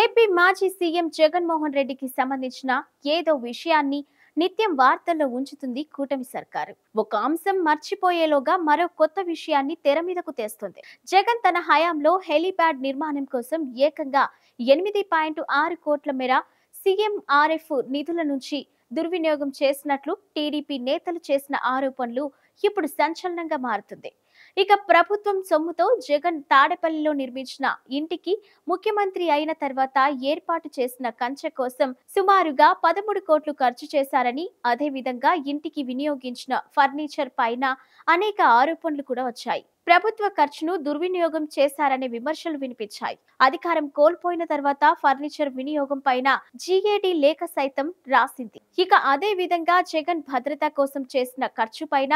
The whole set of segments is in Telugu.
ఏపీ మాజీ సీఎం జగన్మోహన్ రెడ్డికి సంబంధించిన ఏదో విషయాన్ని నిత్యం వార్తల్లో ఉంచుతుంది కూటమి సర్కారు. ఒక అంశం మర్చిపోయేలోగా మరో కొత్త విషయాన్ని తెర మీదకు తెస్తుంది. జగన్ తన హయాంలో హెలీప్యాడ్ నిర్మాణం కోసం ఏకంగా 8.6 కోట్ల మేర సీఎంఆర్ఎఫ్ నిధుల నుంచి దుర్వినియోగం చేసినట్లు టీడీపీ నేతలు చేసిన ఆరోపణలు ఇప్పుడు సంచలనంగా మారుతుంది. ఇక ప్రభుత్వం సొమ్ముతో జగన్ తాడేపల్లిలో నిర్మించిన ఇంటికి ముఖ్యమంత్రి అయిన తర్వాత ఏర్పాటు చేసిన కంచె కోసం సుమారుగా 13 కోట్లు ఖర్చు చేశారని, అదేవిధంగా ఇంటికి వినియోగించిన ఫర్నిచర్ పైన అనేక ఆరోపణలు కూడా వచ్చాయి. ప్రభుత్వ ఖర్చును దుర్వినియోగం చేశారనే విమర్శలు వినిపించాయి. అధికారం కోల్పోయిన తర్వాత ఫర్నిచర్ వినియోగం పైన జీఏడీ లేఖ సైతం రాసింది. ఇక అదే విధంగా జగన్ భద్రత కోసం చేసిన ఖర్చు పైన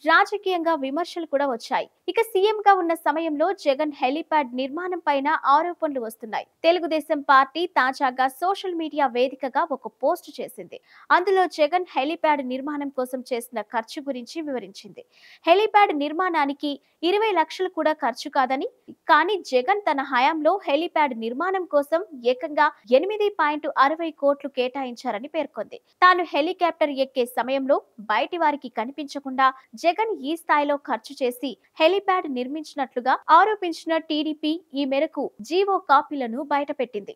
రాజకీయంగా విమర్శలు కూడా వచ్చాయి. ఇక సీఎం గా ఉన్న సమయంలో జగన్ హెలీప్యాడ్ నిర్మాణం పైన ఆరోపణలు వస్తున్నాయి. తెలుగుదేశం పార్టీ తాజాగా సోషల్ మీడియా వేదికగా ఒక పోస్ట్ చేసింది. అందులో జగన్ హెలీప్యాడ్ నిర్మాణం కోసం చేసిన ఖర్చు గురించి వివరించింది. హెలీప్యాడ్ నిర్మాణానికి 20 లక్షలు కూడా ఖర్చు కాదని, కానీ జగన్ తన హయాంలో హెలీప్యాడ్ నిర్మాణం కోసం ఏకంగా 8.60 కోట్లు కేటాయించారని పేర్కొంది. తాను హెలికాప్టర్ ఎక్కే సమయంలో బయటి వారికి కనిపించకుండా జగన్ ఈ స్థాయిలో ఖర్చు చేసి హెలీప్యాడ్ నిర్మించినట్లుగా ఆరోపించిన టీడీపీ ఈ మేరకు జీవో కాపీలను బయటపెట్టింది.